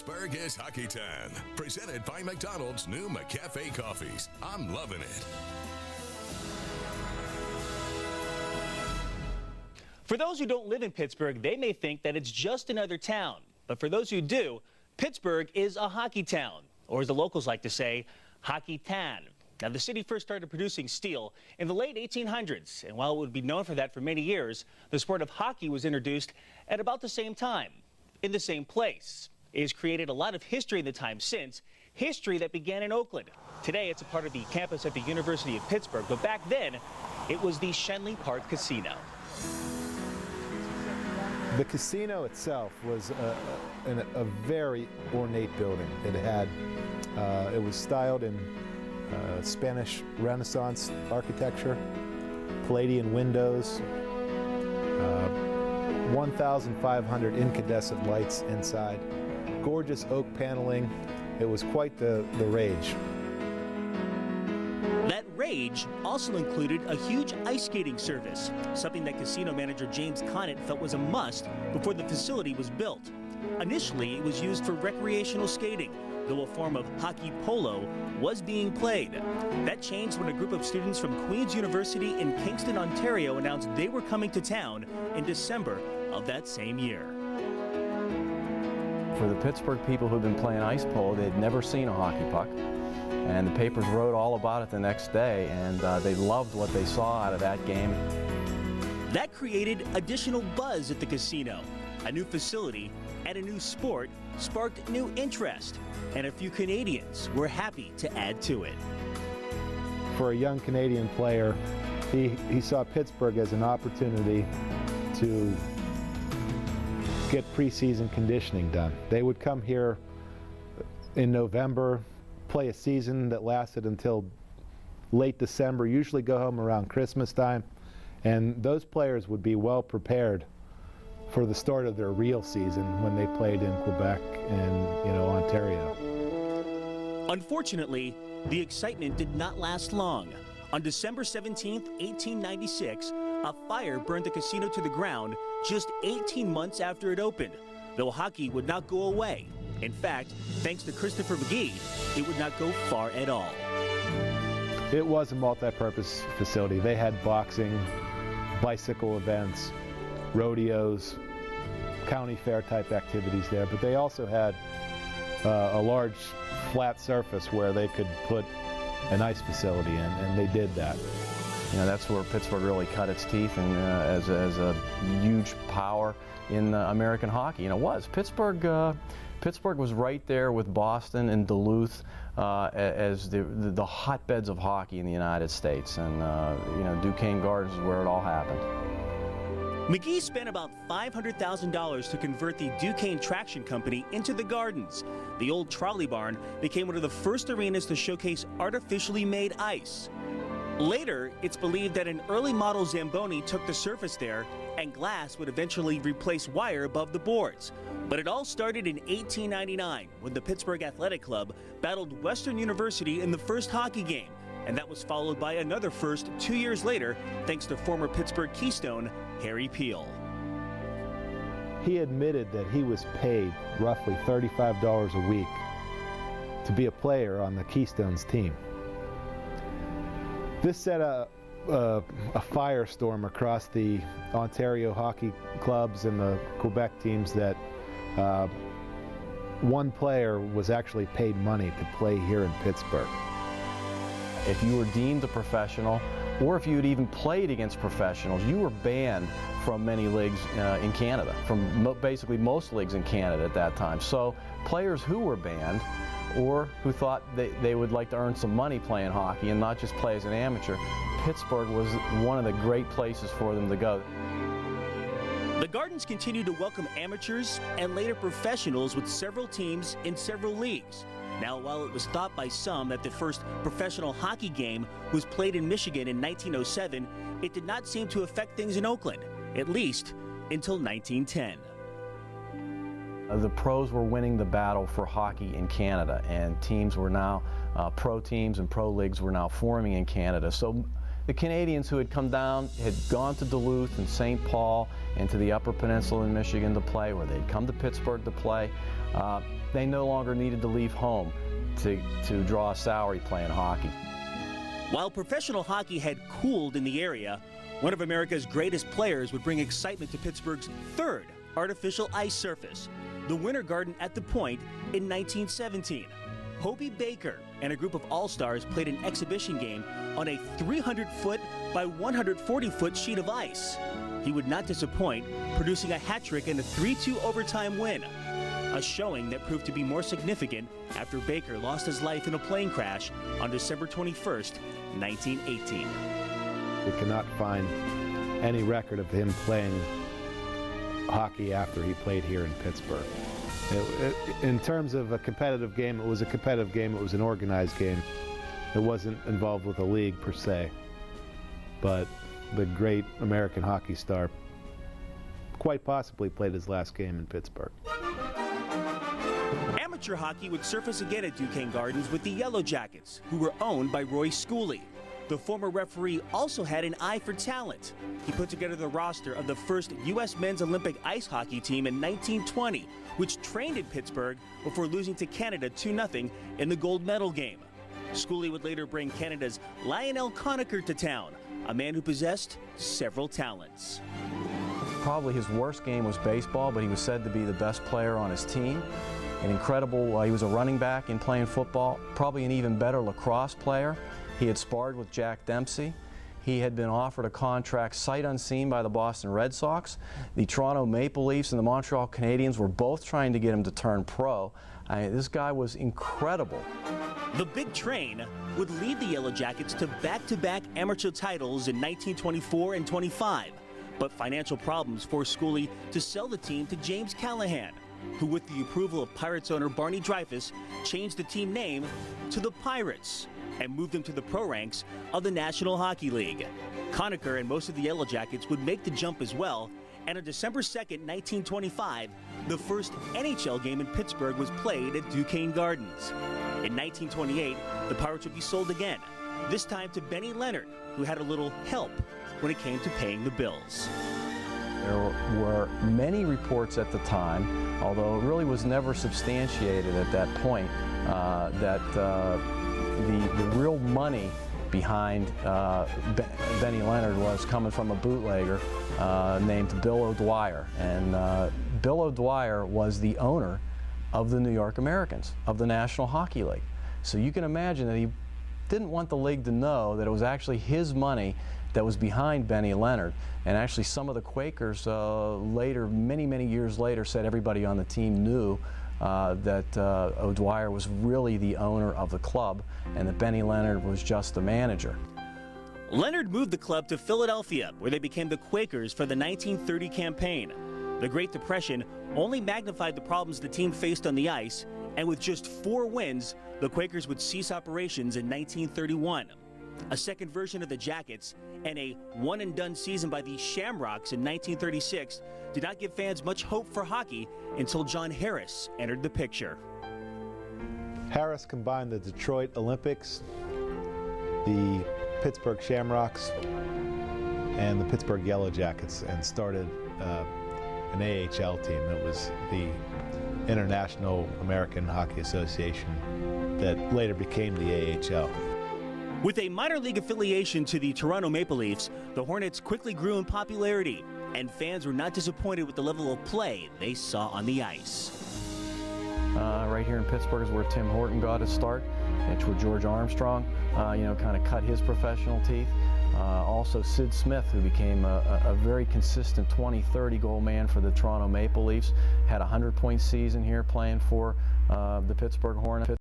Pittsburgh is Hockeytahn, presented by McDonald's new McCafe coffees. I'm loving it. For those who don't live in Pittsburgh, they may think that it's just another town. But for those who do, Pittsburgh is a hockey town, or as the locals like to say, Hockeytahn. Now, the city first started producing steel in the late 1800s, and while it would be known for that for many years, the sport of hockey was introduced at about the same time, in the same place. It has created a lot of history in the time since, history that began in Oakland. Today, it's a part of the campus at the University of Pittsburgh, but back then, it was the Schenley Park Casino. The casino itself was a very ornate building. It was styled in Spanish Renaissance architecture, Palladian windows, 1,500 incandescent lights inside, gorgeous oak paneling. It was quite the rage. That rage also included a huge ice skating service, something that casino manager James Conant felt was a must before the facility was built. Initially, it was used for recreational skating, though a form of hockey polo was being played. That changed when a group of students from Queen's University in Kingston, Ontario announced they were coming to town in December of that same year. For the Pittsburgh people who'd been playing ice polo, they'd never seen a hockey puck. And the papers wrote all about it the next day, and they loved what they saw out of that game. That created additional buzz at the casino. A new facility and a new sport sparked new interest, and a few Canadians were happy to add to it. For a young Canadian player, he saw Pittsburgh as an opportunity to get preseason conditioning done. They would come here in November, play a season that lasted until late December, usually go home around Christmas time, and those players would be well prepared for the start of their real season when they played in Quebec and Ontario. Unfortunately, the excitement did not last long. On December 17, 1896, a fire burned the casino to the ground just 18 months after it opened, though hockey would not go away. In fact, thanks to Christopher McGee, it would not go far at all. It was a multi-purpose facility. They had boxing, bicycle events, rodeos, county fair type activities there, but they also had a large flat surface where they could put an ice facility in, and they did that. That's where Pittsburgh really cut its teeth and as a huge power in American hockey. And it was. Pittsburgh was right there with Boston and Duluth as the hotbeds of hockey in the United States. And Duquesne Gardens is where it all happened. McGee spent about $500,000 to convert the Duquesne Traction Company into the Gardens. The old trolley barn became one of the first arenas to showcase artificially made ice. Later, it's believed that an early model Zamboni took the surface there, and glass would eventually replace wire above the boards. But it all started in 1899 when the Pittsburgh Athletic Club battled Western University in the first hockey game. And that was followed by another first 2 years later, thanks to former Pittsburgh Keystone, Harry Peel. He admitted that he was paid roughly $35 a week to be a player on the Keystone's team. This set a firestorm across the Ontario hockey clubs and the Quebec teams that one player was actually paid money to play here in Pittsburgh. If you were deemed a professional, or if you had even played against professionals, you were banned from many leagues in Canada, from basically most leagues in Canada at that time. So players who were banned, or who thought they would like to earn some money playing hockey and not just play as an amateur, Pittsburgh was one of the great places for them to go. The Gardens continued to welcome amateurs and later professionals with several teams in several leagues. Now, while it was thought by some that the first professional hockey game was played in Michigan in 1907, it did not seem to affect things in Oakland, at least until 1910. The pros were winning the battle for hockey in Canada, and teams were now, pro teams and pro leagues were now forming in Canada. So the Canadians who had come down had gone to Duluth and St. Paul and to the Upper Peninsula in Michigan to play, or they'd come to Pittsburgh to play. they no longer needed to leave home to draw a salary playing hockey. While professional hockey had cooled in the area, one of America's greatest players would bring excitement to Pittsburgh's third artificial ice surface, the Winter Garden at the Point in 1917. Hobie Baker and a group of all-stars played an exhibition game on a 300-foot by 140-foot sheet of ice. He would not disappoint, producing a hat trick in a 3-2 overtime win, a showing that proved to be more significant after Baker lost his life in a plane crash on December 21st, 1918. We cannot find any record of him playing hockey after he played here in Pittsburgh. In terms of a competitive game, it was a competitive game. It was an organized game. It wasn't involved with a league per se. But the great American hockey star quite possibly played his last game in Pittsburgh. Amateur hockey would surface again at Duquesne Gardens with the Yellow Jackets, who were owned by Roy Schooley. The former referee also had an eye for talent. He put together the roster of the first U.S. men's Olympic ice hockey team in 1920, which trained in Pittsburgh before losing to Canada 2-0 in the gold medal game. Schooley would later bring Canada's Lionel Conacher to town, a man who possessed several talents. Probably his worst game was baseball, but he was said to be the best player on his team. An incredible, he was a running back in playing football, probably an even better lacrosse player. He had sparred with Jack Dempsey. He had been offered a contract sight unseen by the Boston Red Sox. The Toronto Maple Leafs and the Montreal Canadiens were both trying to get him to turn pro. This guy was incredible. The Big Train would lead the Yellow Jackets to back-to-back amateur titles in 1924 and 25, but financial problems forced Schooley to sell the team to James Callahan, who, with the approval of Pirates owner Barney Dreyfuss, changed the team name to the Pirates and moved them to the pro ranks of the National Hockey League. Conacher and most of the Yellow Jackets would make the jump as well, and on December 2nd, 1925, the first NHL game in Pittsburgh was played at Duquesne Gardens. In 1928, the Pirates would be sold again, this time to Benny Leonard, who had a little help when it came to paying the bills. There were many reports at the time, although it really was never substantiated at that point, that the real money behind Benny Leonard was coming from a bootlegger named Bill O'Dwyer. And Bill O'Dwyer was the owner of the New York Americans, of the National Hockey League. So you can imagine that he didn't want the league to know that it was actually his money that was behind Benny Leonard. And actually some of the Quakers later, many years later, said everybody on the team knew that O'Dwyer was really the owner of the club and that Benny Leonard was just the manager. Leonard moved the club to Philadelphia, where they became the Quakers for the 1930 campaign. The Great Depression only magnified the problems the team faced on the ice, and with just 4 wins, the Quakers would cease operations in 1931. A second version of the Jackets and a one-and-done season by the Shamrocks in 1936 did not give fans much hope for hockey until John Harris entered the picture. Harris combined the Detroit Olympics, the Pittsburgh Shamrocks, and the Pittsburgh Yellow Jackets and started an AHL team. It was the International American Hockey Association that later became the AHL. With a minor league affiliation to the Toronto Maple Leafs, the Hornets quickly grew in popularity, and fans were not disappointed with the level of play they saw on the ice. Right here in Pittsburgh is where Tim Horton got his start. It's where George Armstrong, kind of cut his professional teeth. Also Sid Smith, who became a very consistent 20-30 goal man for the Toronto Maple Leafs, had a 100-point season here playing for the Pittsburgh Hornets.